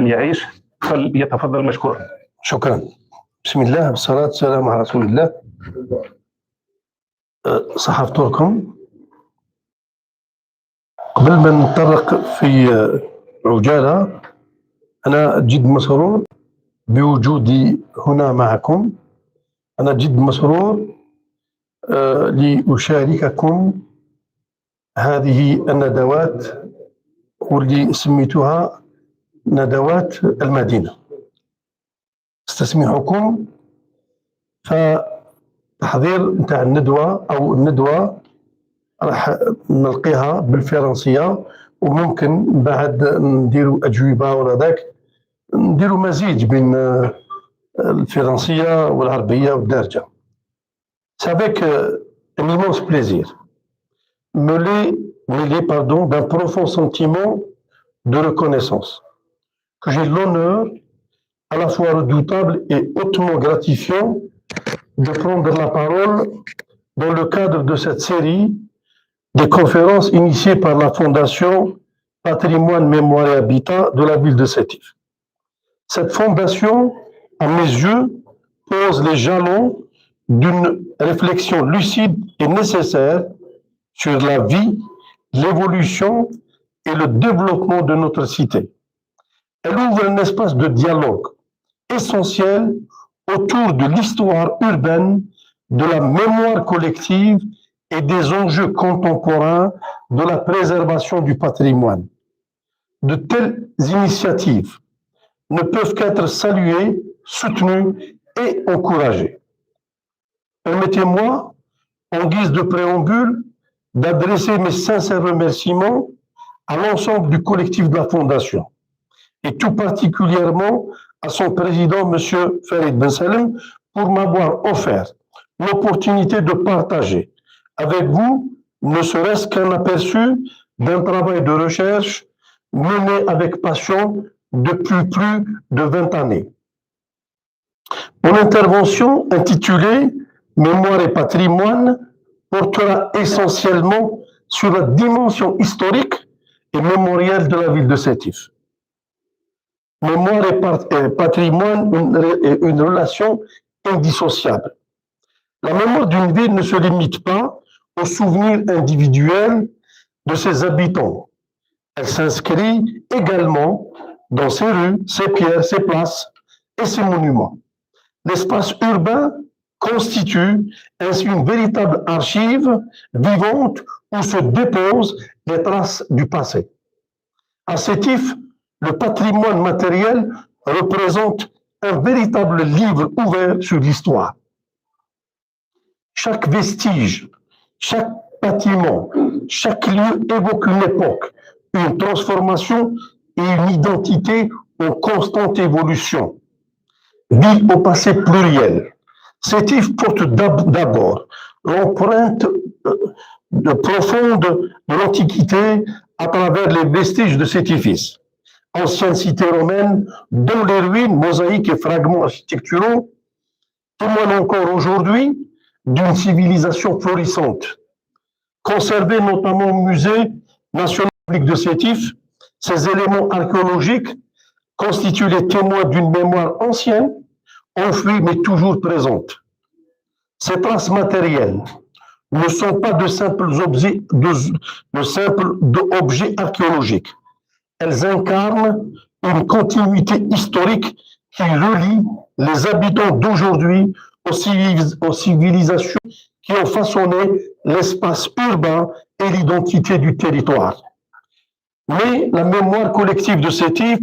يعيش فليتفضل مشكورا. شكرا. بسم الله والصلاة والسلام على رسول الله. صحفتكم قبل ما نتطرق في عجالة، أنا جد مسرور بوجودي هنا معكم. أنا جد مسرور لأشارككم هذه الندوات واللي سميتها ندوات المدينة. استسمحكم فتحضير نتاع الندوة أو الندوة راح نلقيها بالفرنسية، وممكن بعد نديروا أجوبة ولا ذاك نديروا مزيج بين الفرنسية والعربية والدارجة. C'est avec un immense plaisir, mêlé d'un profond sentiment de reconnaissance, que j'ai l'honneur, à la fois redoutable et hautement gratifiant, de prendre la parole dans le cadre de cette série des conférences initiées par la Fondation Patrimoine, Mémoire et Habitat de la ville de Sétif. Cette fondation, à mes yeux, pose les jalons d'une réflexion lucide et nécessaire sur la vie, l'évolution et le développement de notre cité. Elle ouvre un espace de dialogue essentiel autour de l'histoire urbaine, de la mémoire collective et des enjeux contemporains de la préservation du patrimoine. De telles initiatives ne peuvent qu'être saluées, soutenues et encouragées. Permettez-moi, en guise de préambule, d'adresser mes sincères remerciements à l'ensemble du collectif de la Fondation, et tout particulièrement à son président, M. Farid Ben Salem, pour m'avoir offert l'opportunité de partager avec vous, ne serait-ce qu'un aperçu d'un travail de recherche mené avec passion depuis plus de 20 années. Mon intervention intitulée « Mémoire et patrimoine » portera essentiellement sur la dimension historique et mémorielle de la ville de Sétif. Mémoire et patrimoine, une relation indissociable. La mémoire d'une ville ne se limite pas aux souvenirs individuels de ses habitants. Elle s'inscrit également dans ses rues, ses pierres, ses places et ses monuments. L'espace urbain constitue ainsi une véritable archive vivante où se déposent les traces du passé. À Sétif, le patrimoine matériel représente un véritable livre ouvert sur l'histoire. Chaque vestige, chaque bâtiment, chaque lieu évoque une époque, une transformation et une identité en constante évolution. Ville au passé pluriel, Sétif porte d'abord l'empreinte profonde de l'Antiquité à travers les vestiges de Sétifis, ancienne cité romaine dont les ruines, mosaïques et fragments architecturaux témoignent encore aujourd'hui d'une civilisation florissante. Conservés notamment au musée national de Sétif, ces éléments archéologiques constituent les témoins d'une mémoire ancienne, enfouie mais toujours présente. Ces traces matérielles ne sont pas de simples objets archéologiques. Elles incarnent une continuité historique qui relie les habitants d'aujourd'hui aux civilisations qui ont façonné l'espace urbain et l'identité du territoire. Mais la mémoire collective de Sétif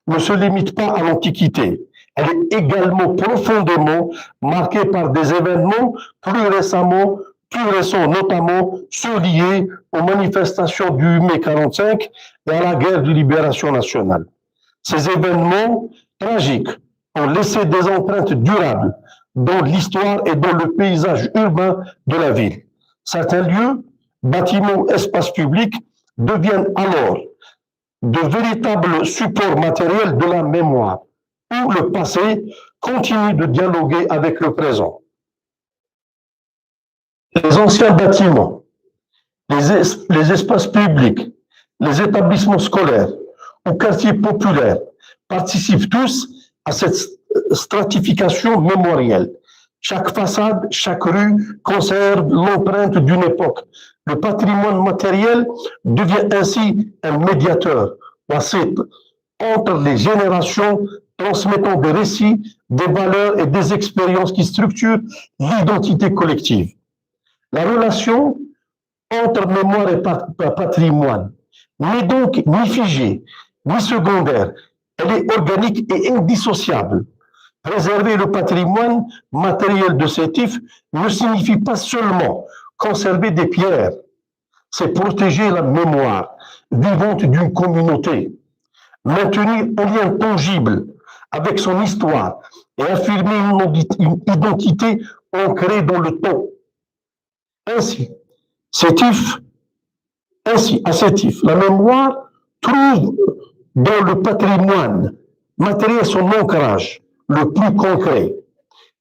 ne se limite pas à l'Antiquité. Elle est également profondément marquée par des événements plus récents, notamment ceux liés aux manifestations du mai 45 et à la guerre de libération nationale. Ces événements tragiques ont laissé des empreintes durables dans l'histoire et dans le paysage urbain de la ville. Certains lieux, bâtiments, espaces publics deviennent alors de véritables supports matériels de la mémoire, où le passé continue de dialoguer avec le présent. Les anciens bâtiments, les espaces publics, les établissements scolaires ou quartiers populaires participent tous à cette stratification mémorielle. Chaque façade, chaque rue conserve l'empreinte d'une époque. Le patrimoine matériel devient ainsi un médiateur, entre les générations, transmettant des récits, des valeurs et des expériences qui structurent l'identité collective. La relation entre mémoire et patrimoine n'est donc ni figée, ni secondaire. Elle est organique et indissociable. Préserver le patrimoine matériel de Sétif ne signifie pas seulement conserver des pierres, c'est protéger la mémoire vivante d'une communauté, maintenir un lien tangible avec son histoire et affirmer une identité ancrée dans le temps. Ainsi, à Sétif, la mémoire trouve dans le patrimoine matériel son ancrage le plus concret.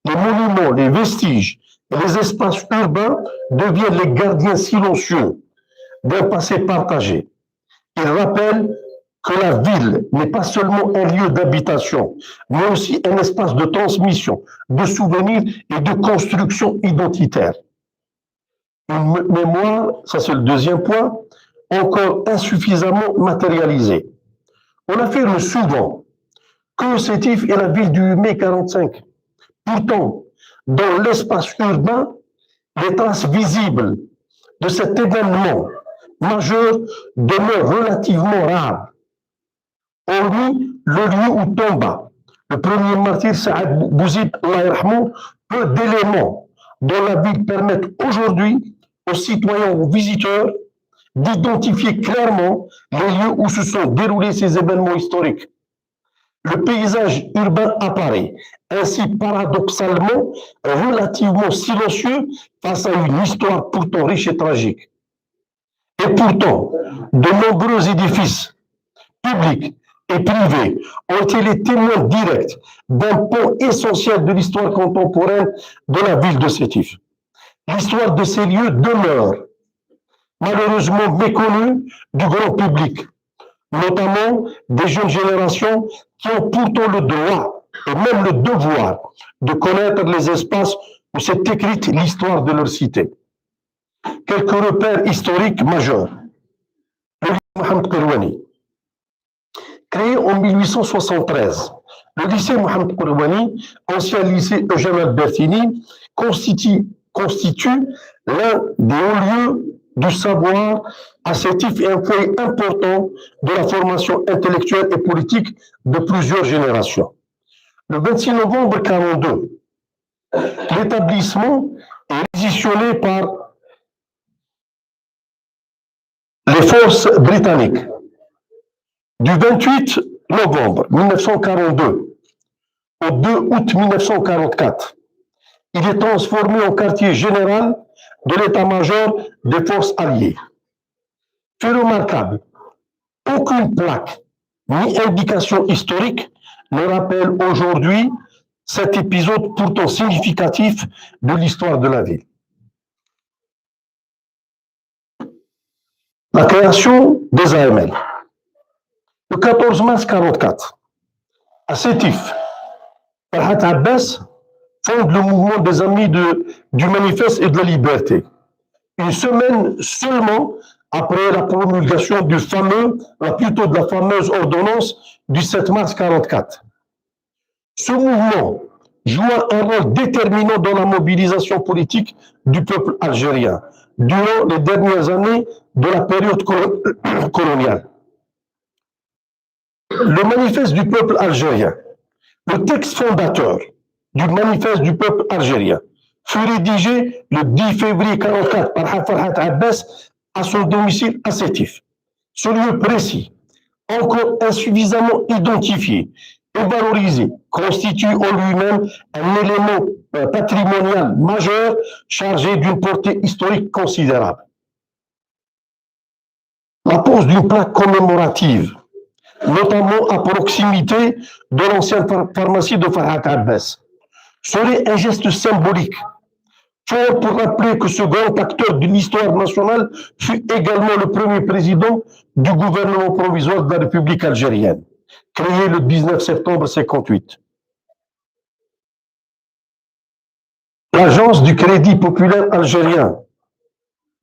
Les monuments, les vestiges et les espaces urbains deviennent les gardiens silencieux d'un passé partagé. Ils rappellent que la ville n'est pas seulement un lieu d'habitation, mais aussi un espace de transmission, de souvenirs et de construction identitaire. Une mémoire, ça c'est le deuxième point, encore insuffisamment matérialisée. On affirme souvent que Sétif est la ville du mai 45. Pourtant, dans l'espace urbain, les traces visibles de cet événement majeur demeurent relativement rares. Hormis le lieu où tomba le premier martyr Saad Bouzid, peu d'éléments dans la ville permettent aujourd'hui aux citoyens, aux visiteurs, d'identifier clairement les lieux où se sont déroulés ces événements historiques. Le paysage urbain apparaît ainsi paradoxalement relativement silencieux face à une histoire pourtant riche et tragique. Et pourtant, de nombreux édifices publics et privés ont été les témoins directs d'un pan essentiel de l'histoire contemporaine de la ville de Sétif. L'histoire de ces lieux demeure malheureusement méconnue du grand public, notamment des jeunes générations qui ont pourtant le droit et même le devoir de connaître les espaces où s'est écrite l'histoire de leur cité. Quelques repères historiques majeurs. Le lycée Mohamed Kourouani. Créé en 1873, le lycée Mohamed Kourouani, ancien lycée Eugène Albertini, constitue l'un des hauts lieux du savoir à Sétif et un foyer important de la formation intellectuelle et politique de plusieurs générations. Le 26 novembre 1942, l'établissement est réquisitionné par les forces britanniques. Du 28 novembre 1942 au 2 août 1944, il est transformé en quartier général de l'état-major des forces alliées. Fait remarquable, aucune plaque ni indication historique ne rappelle aujourd'hui cet épisode pourtant significatif de l'histoire de la ville. La création des AML. Le 14 mars 1944, à Sétif, Farhat Abbas fonde le mouvement des Amis du Manifeste et de la Liberté. Une semaine seulement après la promulgation de la fameuse ordonnance du 7 mars 1944. Ce mouvement joua un rôle déterminant dans la mobilisation politique du peuple algérien durant les dernières années de la période coloniale. Le manifeste du peuple algérien, le texte fondateur du manifeste du peuple algérien, fut rédigé le 10 février 1944 par Farhat Abbas à son domicile à Sétif. Ce lieu précis, encore insuffisamment identifié et valorisé, constitue en lui-même un élément patrimonial majeur chargé d'une portée historique considérable. La pose d'une plaque commémorative, notamment à proximité de l'ancienne pharmacie de Farhat Abbas, serait un geste symbolique, fort pour rappeler que ce grand acteur de l'histoire nationale fut également le premier président du gouvernement provisoire de la République algérienne créé le 19 septembre 58. L'agence du Crédit populaire algérien,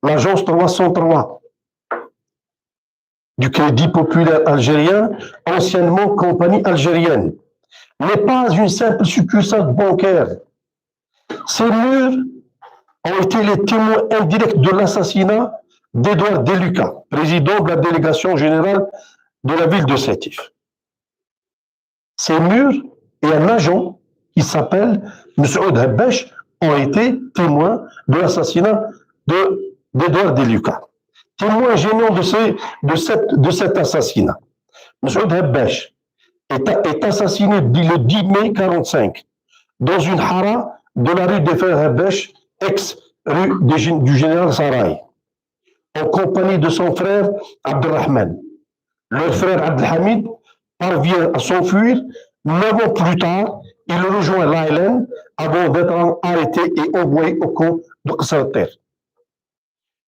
l'agence 303 du Crédit populaire algérien, anciennement compagnie algérienne, n'est pas une simple succursale bancaire. Ces murs ont été les témoins indirects de l'assassinat d'Edouard Deluca, président de la délégation générale de la ville de Sétif. Ces murs et un agent qui s'appelle Moussaoud Habash ont été témoins de l'assassinat d'Edouard Deluca. Témoin gênant de cet assassinat. Moussaoud Habash est assassiné le 10 mai 1945 dans une hara de la rue des Frères Habash, ex-rue du général Saray, en compagnie de son frère Abdelrahman. Leur frère Abdelhamid parvient à s'enfuir. 9 ans plus tard, il rejoint l'Island avant d'être arrêté et envoyé au camp de Qasr.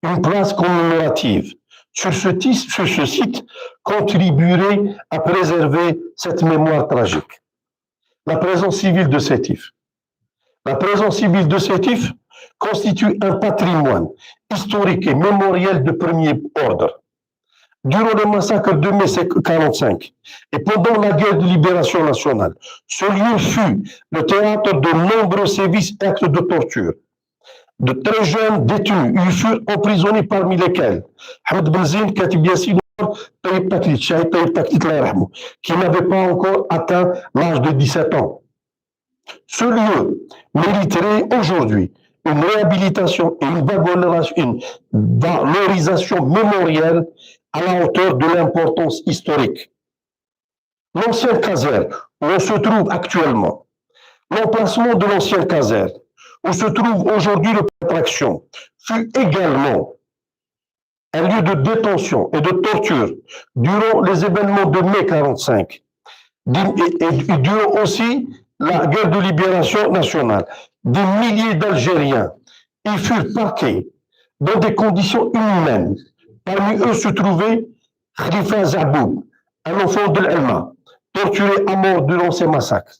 Une place commémorative sur ce site contribuerait à préserver cette mémoire tragique. La présence civile de Sétif. La présence civile de Sétif constitue un patrimoine historique et mémoriel de premier ordre. Durant le massacre de mai 1945 et pendant la guerre de libération nationale, ce lieu fut le théâtre de nombreux sévices et actes de torture. De très jeunes détenus y furent emprisonnés, parmi lesquels Ahmed Benzine, Katib Yassine, Tayyip Taklit, Shahid Tayyip Taklit, qui n'avait pas encore atteint l'âge de 17 ans. Ce lieu mériterait aujourd'hui une réhabilitation et une valorisation mémorielle à la hauteur de l'importance historique. L'ancienne caserne où on se trouve actuellement, l'emplacement de l'ancienne caserne où se trouve aujourd'hui le parc d'attractions, fut également un lieu de détention et de torture durant les événements de mai 1945 et durant aussi la guerre de libération nationale. Des milliers d'Algériens y furent parqués dans des conditions inhumaines. Parmi eux se trouvait Khalifa Zaboub, un enfant de l'Elma, torturé à mort durant ces massacres.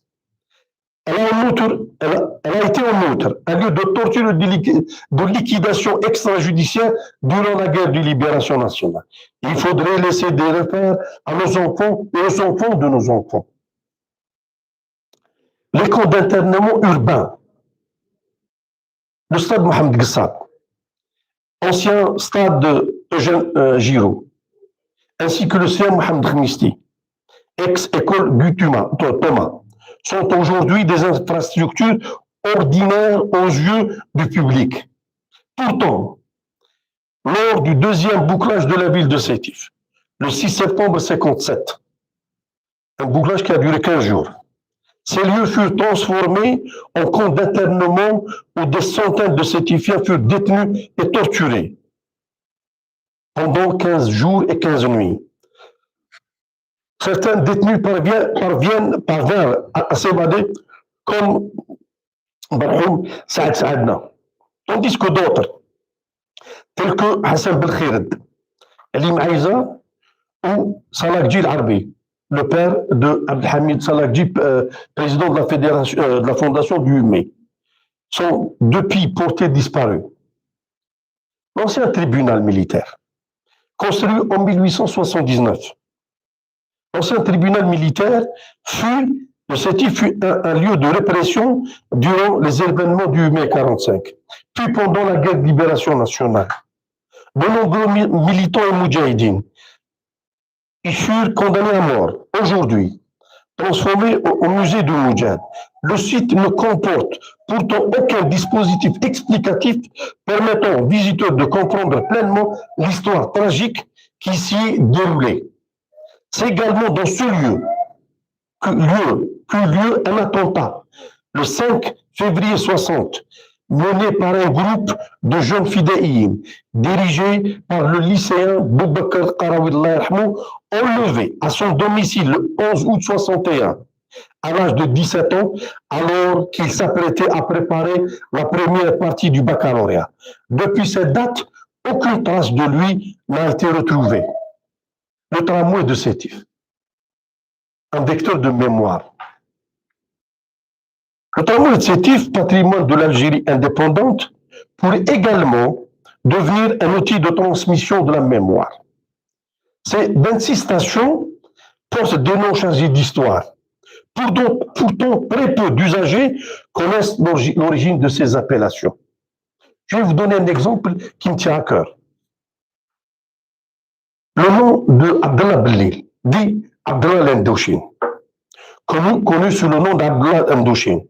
Elle a été en outre un lieu de torture et de liquidation extrajudiciaire durant la guerre de libération nationale. Il faudrait laisser des repères à nos enfants et aux enfants de nos enfants. Les camps d'internement urbains. Le stade Mohamed Guessab, ancien stade de Eugène Giraud, ainsi que le CM Mohamed Khmisti, ex-école Thomas, sont aujourd'hui des infrastructures ordinaires aux yeux du public. Pourtant, lors du deuxième bouclage de la ville de Sétif, le 6 septembre 1957, un bouclage qui a duré 15 jours, ces lieux furent transformés en camps d'internement où des centaines de Sétifiens furent détenus et torturés pendant 15 jours et 15 nuits. Certains détenus parvinrent à s'évader, comme Barhoum Saad Saadna, tandis que d'autres, tels que Hassan Belkhired, Elim Aïza ou Salah Djil Arbi, le père de Abdelhamid Salakji, président de la, de la fondation du 8 mai, sont depuis portés disparus. L'ancien tribunal militaire, construit en 1879, l'ancien tribunal militaire fut un lieu de répression durant les événements du 8 mai 1945, puis pendant la guerre de libération nationale. De nombreux militants et moudjahidines ils furent condamnés à mort. Aujourd'hui, transformé au musée de Moudjahid, le site ne comporte pourtant aucun dispositif explicatif permettant aux visiteurs de comprendre pleinement l'histoire tragique qui s'y est déroulée. C'est également dans ce lieu qu'eut lieu un attentat, le 5 février 60, mené par un groupe de jeunes fidéines, dirigé par le lycéen Boubacar Qaraoui, enlevé à son domicile le 11 août 61, à l'âge de 17 ans, alors qu'il s'apprêtait à préparer la première partie du baccalauréat. Depuis cette date, aucune trace de lui n'a été retrouvée. Le tramway de Sétif. un vecteur de mémoire. Le travail sétif, patrimoine de l'Algérie indépendante, pourrait également devenir un outil de transmission de la mémoire. Ces 26 stations portent des noms chargés d'histoire. Pourtant, très peu d'usagers connaissent l'origine de ces appellations. Je vais vous donner un exemple qui me tient à cœur. Le nom de Abdallah Belil, dit Abdallah l'Indochin, connu sous le nom d'Abdallah l'Indochin,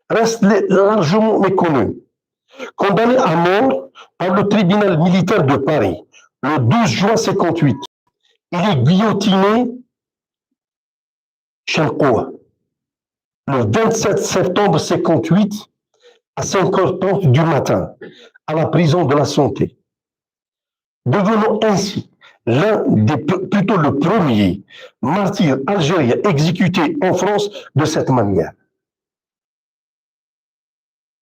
reste largement méconnu. Condamné à mort par le tribunal militaire de Paris le 12 juin 1958, il est guillotiné Chenkoua le 27 septembre 1958 à 5h30 du matin à la prison de la Santé, devenant ainsi plutôt le premier martyr algérien exécuté en France de cette manière.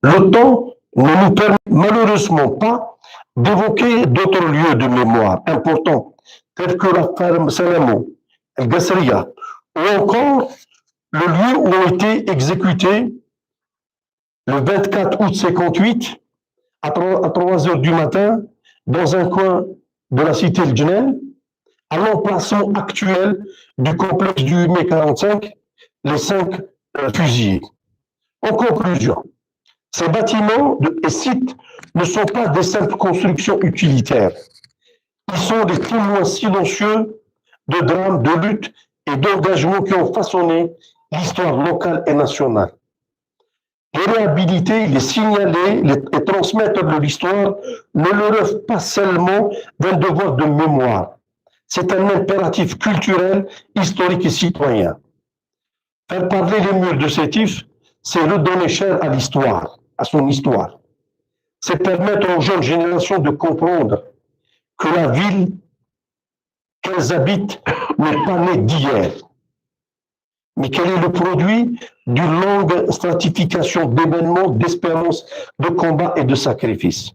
Le temps ne nous permet malheureusement pas d'évoquer d'autres lieux de mémoire importants, tels que la ferme Salamo, El Gassria, ou encore le lieu où ont été exécutés le 24 août 1958 à 3h du matin dans un coin de la cité El Djenel, à l'emplacement actuel du complexe du 8 mai 45, les 5 fusillés. En conclusion, ces bâtiments et sites ne sont pas des simples constructions utilitaires. Ils sont des témoins silencieux de drames, de luttes et d'engagements qui ont façonné l'histoire locale et nationale. Les réhabiliter, les signaler, les transmettre de l'histoire ne le relève pas seulement d'un devoir de mémoire. C'est un impératif culturel, historique et citoyen. Faire parler les murs de Sétif, c'est redonner chair à l'histoire, à son histoire. C'est permettre aux jeunes générations de comprendre que la ville qu'elles habitent n'est pas née d'hier, mais qu'elle est le produit d'une longue stratification d'événements, d'espérances, de combats et de sacrifices.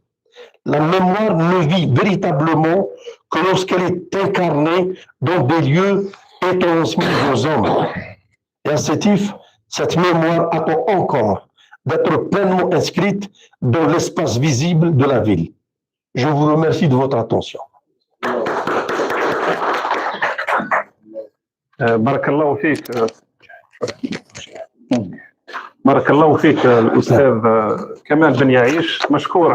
La mémoire ne vit véritablement que lorsqu'elle est incarnée dans des lieux et transmise aux hommes. Et à Sétif, cette mémoire attend encore d'être pleinement inscrite dans l'espace visible de la ville. Je vous remercie de votre attention. بارك الله فيك. بارك الله فيك الأستاذ كمال بن يعيش، مشكور.